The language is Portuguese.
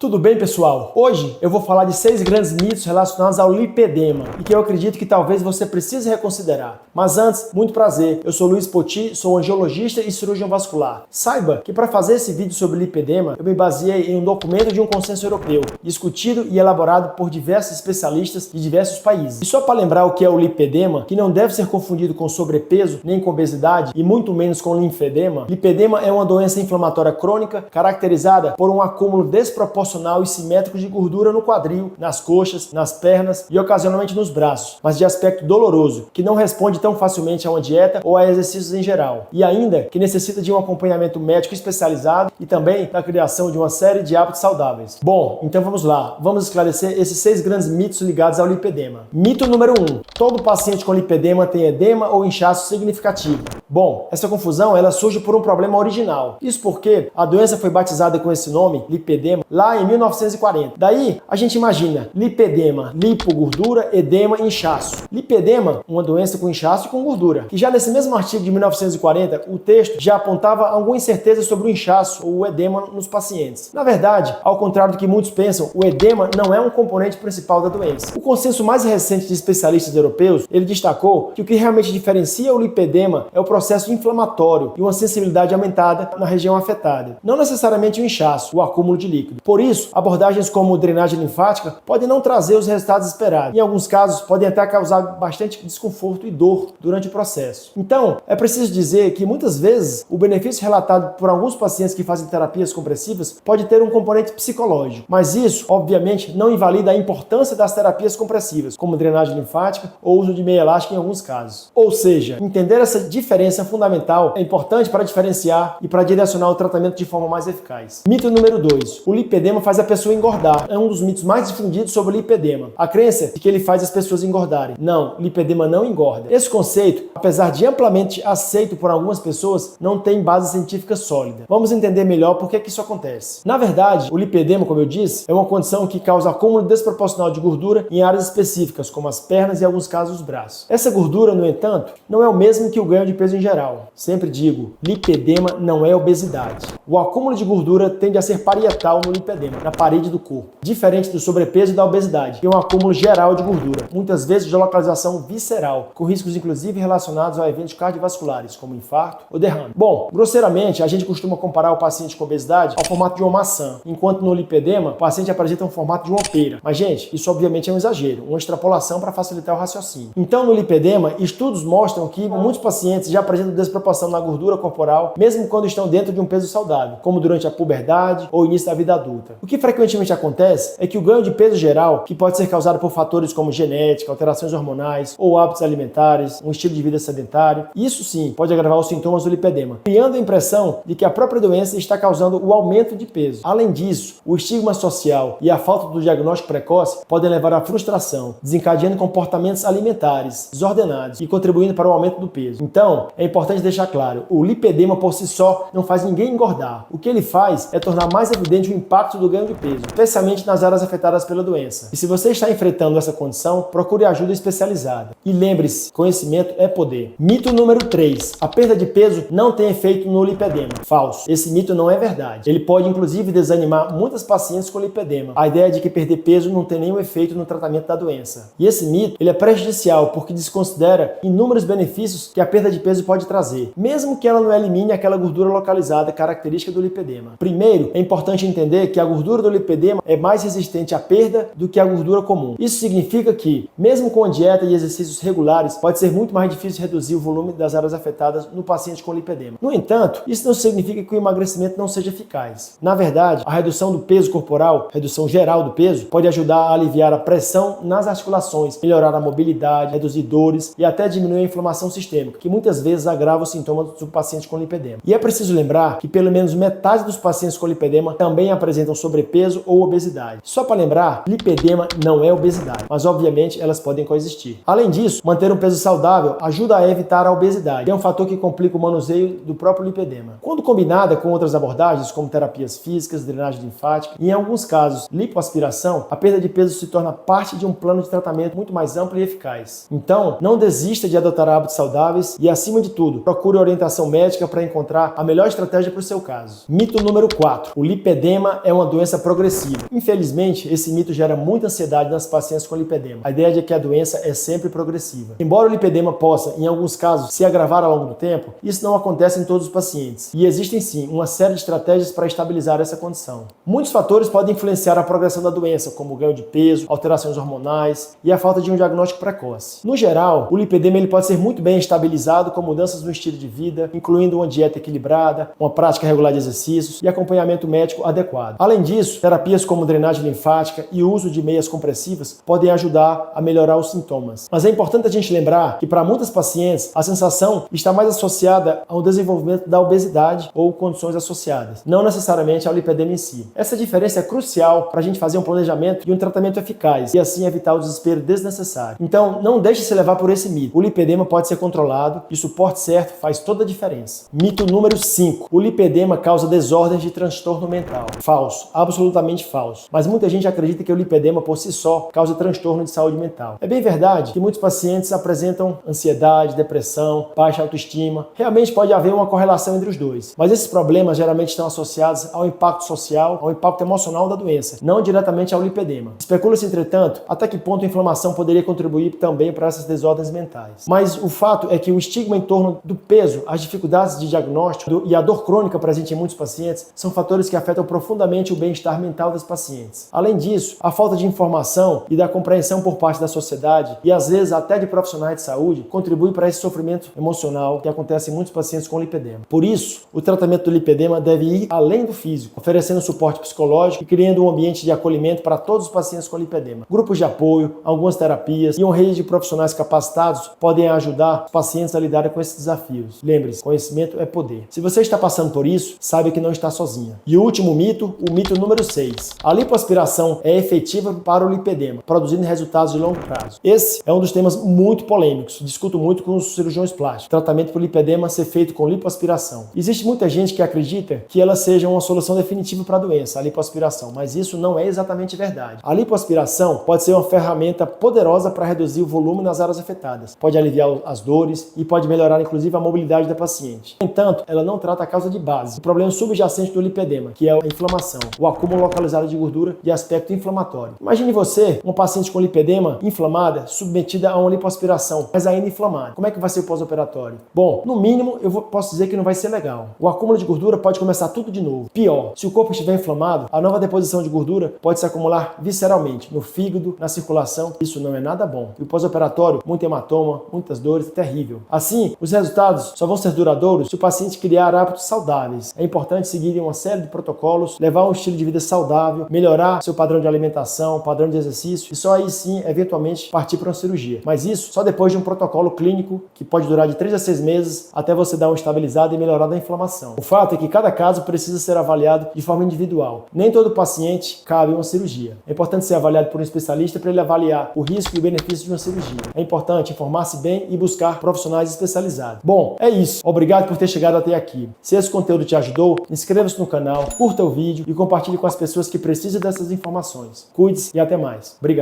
Tudo bem, pessoal? Hoje eu vou falar de 6 grandes mitos relacionados ao lipedema e que eu acredito que talvez você precise reconsiderar. Mas antes, muito prazer, eu sou Luiz Poti, sou angiologista e cirurgião vascular. Saiba que para fazer esse vídeo sobre lipedema, eu me baseei em um documento de um consenso europeu, discutido e elaborado por diversos especialistas de diversos países. E só para lembrar o que é o lipedema, que não deve ser confundido com sobrepeso, nem com obesidade e muito menos com linfedema, lipedema é uma doença inflamatória crônica caracterizada por um acúmulo desproporcional e simétrico de gordura no quadril, nas coxas, nas pernas e ocasionalmente nos braços, mas de aspecto doloroso, que não responde tão facilmente a uma dieta ou a exercícios em geral, e ainda que necessita de um acompanhamento médico especializado e também da criação de uma série de hábitos saudáveis. Bom, então vamos lá, vamos esclarecer esses 6 grandes mitos ligados ao lipedema. Mito número 1: todo paciente com lipedema tem edema ou inchaço significativo. Bom, essa confusão ela surge por um problema original. Isso porque a doença foi batizada com esse nome, lipedema, lá em 1940. Daí, a gente imagina lipedema, lipo, gordura, edema e inchaço. Lipedema, uma doença com inchaço e com gordura. Que já nesse mesmo artigo de 1940, o texto já apontava alguma incerteza sobre o inchaço ou o edema nos pacientes. Na verdade, ao contrário do que muitos pensam, o edema não é um componente principal da doença. O consenso mais recente de especialistas europeus, ele destacou que o que realmente diferencia o lipedema é o processo inflamatório e uma sensibilidade aumentada na região afetada. Não necessariamente o inchaço, o acúmulo de líquido. Por isso, abordagens como drenagem linfática podem não trazer os resultados esperados. Em alguns casos, podem até causar bastante desconforto e dor durante o processo. Então, é preciso dizer que muitas vezes o benefício relatado por alguns pacientes que fazem terapias compressivas pode ter um componente psicológico. Mas isso, obviamente, não invalida a importância das terapias compressivas, como drenagem linfática ou uso de meia elástica em alguns casos. Ou seja, entender essa diferença fundamental é importante para diferenciar e para direcionar o tratamento de forma mais eficaz. Mito número 2: o lipedema faz a pessoa engordar. É um dos mitos mais difundidos sobre o lipedema. A crença de que ele faz as pessoas engordarem. Não, o lipedema não engorda. Esse conceito, apesar de amplamente aceito por algumas pessoas, não tem base científica sólida. Vamos entender melhor por que isso acontece. Na verdade, o lipedema, como eu disse, é uma condição que causa acúmulo desproporcional de gordura em áreas específicas, como as pernas e, em alguns casos, os braços. Essa gordura, no entanto, não é o mesmo que o ganho de peso em geral. Sempre digo, lipedema não é obesidade. O acúmulo de gordura tende a ser parietal no lipedema, na parede do corpo, diferente do sobrepeso e da obesidade, que é um acúmulo geral de gordura, muitas vezes de localização visceral, com riscos inclusive relacionados a eventos cardiovasculares, como infarto ou derrame. Bom, grosseiramente, a gente costuma comparar o paciente com obesidade ao formato de uma maçã, enquanto no lipedema, o paciente apresenta um formato de uma pera. Mas, gente, isso obviamente é um exagero, uma extrapolação para facilitar o raciocínio. Então, no lipedema, estudos mostram que muitos pacientes já apresentam desproporção na gordura corporal, mesmo quando estão dentro de um peso saudável, como durante a puberdade ou início da vida adulta. O que frequentemente acontece é que o ganho de peso geral, que pode ser causado por fatores como genética, alterações hormonais ou hábitos alimentares, um estilo de vida sedentário, isso sim pode agravar os sintomas do lipedema, criando a impressão de que a própria doença está causando o aumento de peso. Além disso, o estigma social e a falta do diagnóstico precoce podem levar à frustração, desencadeando comportamentos alimentares desordenados e contribuindo para o aumento do peso. Então, é importante deixar claro, o lipedema por si só não faz ninguém engordar. O que ele faz é tornar mais evidente o impacto do ganho de peso, especialmente nas áreas afetadas pela doença. E se você está enfrentando essa condição, procure ajuda especializada. E lembre-se, conhecimento é poder. Mito número 3: a perda de peso não tem efeito no lipedema. Falso. Esse mito não é verdade. Ele pode inclusive desanimar muitas pacientes com lipedema. A ideia de que perder peso não tem nenhum efeito no tratamento da doença. E esse mito, ele é prejudicial porque desconsidera inúmeros benefícios que a perda de peso pode trazer, mesmo que ela não elimine aquela gordura localizada característica do lipedema. Primeiro, é importante entender que a gordura do lipedema é mais resistente à perda do que a gordura comum. Isso significa que, mesmo com a dieta e exercícios regulares, pode ser muito mais difícil reduzir o volume das áreas afetadas no paciente com lipedema. No entanto, isso não significa que o emagrecimento não seja eficaz. Na verdade, a redução do peso corporal, redução geral do peso, pode ajudar a aliviar a pressão nas articulações, melhorar a mobilidade, reduzir dores e até diminuir a inflamação sistêmica, que muitas vezes agrava os sintomas do paciente com lipedema. E é preciso lembrar que pelo menos metade dos pacientes com lipedema também apresentam sobrepeso ou obesidade. Só para lembrar, lipedema não é obesidade, mas obviamente elas podem coexistir. Além disso, manter um peso saudável ajuda a evitar a obesidade, que é um fator que complica o manuseio do próprio lipedema. Quando combinada com outras abordagens, como terapias físicas, drenagem linfática e, em alguns casos, lipoaspiração, a perda de peso se torna parte de um plano de tratamento muito mais amplo e eficaz. Então, não desista de adotar hábitos saudáveis e, acima de tudo, procure orientação médica para encontrar a melhor estratégia para o seu caso. Mito número 4. O lipedema é uma doença progressiva. Infelizmente, esse mito gera muita ansiedade nas pacientes com lipedema. A ideia de que a doença é sempre progressiva. Embora o lipedema possa, em alguns casos, se agravar ao longo do tempo, isso não acontece em todos os pacientes. E existem sim uma série de estratégias para estabilizar essa condição. Muitos fatores podem influenciar a progressão da doença, como o ganho de peso, alterações hormonais e a falta de um diagnóstico precoce. No geral, o lipedema ele pode ser muito bem estabilizado com mudanças no estilo de vida, incluindo uma dieta equilibrada, uma prática regular de exercícios e acompanhamento médico adequado. Além disso, terapias como drenagem linfática e o uso de meias compressivas podem ajudar a melhorar os sintomas. Mas é importante a gente lembrar que para muitas pacientes a sensação está mais associada ao desenvolvimento da obesidade ou condições associadas, não necessariamente ao lipedema em si. Essa diferença é crucial para a gente fazer um planejamento e um tratamento eficaz e assim evitar o desespero desnecessário. Então, não deixe se levar por esse mito. O lipedema pode ser controlado e o suporte certo faz toda a diferença. Mito número 5. O lipedema causa desordens de transtorno mental. Falso, absolutamente falso. Mas muita gente acredita que o lipedema por si só causa transtorno de saúde mental. É bem verdade que muitos pacientes apresentam ansiedade, depressão, baixa autoestima. Realmente pode haver uma correlação entre os dois. Mas esses problemas geralmente estão associados ao impacto social, ao impacto emocional da doença, não diretamente ao lipedema. Especula-se, entretanto, até que ponto a inflamação poderia contribuir também para essas desordens mentais. Mas o fato é que o estigma em torno do peso, as dificuldades de diagnóstico e a dor crônica presente em muitos pacientes são fatores que afetam profundamente o bem-estar mental das pacientes. Além disso, a falta de informação e da compreensão por parte da sociedade e às vezes até de profissionais de saúde contribui para esse sofrimento emocional que acontece em muitos pacientes com lipedema. Por isso, o tratamento do lipedema deve ir além do físico, oferecendo suporte psicológico e criando um ambiente de acolhimento para todos os pacientes com lipedema. Grupos de apoio, algumas terapias e uma rede de profissionais capacitados podem ajudar os pacientes a lidarem com esses desafios. Lembre-se, conhecimento é poder. Se você está passando por isso, saiba que não está sozinha. E o último mito, o mito número 6. A lipoaspiração é efetiva para o lipedema, produzindo resultados de longo prazo. Esse é um dos temas muito polêmicos. Discuto muito com os cirurgiões plásticos. Tratamento para o lipedema ser feito com lipoaspiração. Existe muita gente que acredita que ela seja uma solução definitiva para a doença, a lipoaspiração, mas isso não é exatamente verdade. A lipoaspiração pode ser uma ferramenta poderosa para reduzir o volume nas áreas afetadas, pode aliviar as dores e pode melhorar inclusive a mobilidade da paciente. No entanto, ela não trata a causa de base, o problema subjacente do lipedema, que é a inflamação, o acúmulo localizado de gordura de aspecto inflamatório. Imagine você, uma paciente com lipedema inflamada, submetida a uma lipoaspiração, mas ainda inflamada. Como é que vai ser o pós-operatório? Bom, no mínimo, posso dizer que não vai ser legal. O acúmulo de gordura pode começar tudo de novo. Pior, se o corpo estiver inflamado, a nova deposição de gordura pode se acumular visceralmente, no fígado, na circulação. Isso não é nada bom. E o pós-operatório, muito hematoma, muitas dores, terrível. Assim, os resultados só vão ser duradouros se o paciente criar hábitos saudáveis. É importante seguir uma série de protocolos, levar um estilo de vida saudável, melhorar seu padrão de alimentação, padrão de exercício e só aí sim, eventualmente, partir para uma cirurgia. Mas isso só depois de um protocolo clínico que pode durar de 3 a 6 meses até você dar uma estabilizada e melhorar da inflamação. O fato é que cada caso precisa ser avaliado de forma individual. Nem todo paciente cabe uma cirurgia. É importante ser avaliado por um especialista para ele avaliar o risco e o benefício de uma cirurgia. É importante informar-se bem e buscar profissionais especializados. Bom, é isso. Obrigado por ter chegado até aqui. Se esse conteúdo te ajudou, inscreva-se no canal, curta o vídeo e compartilhe com as pessoas que precisam dessas informações. Cuide-se e até mais. Obrigado.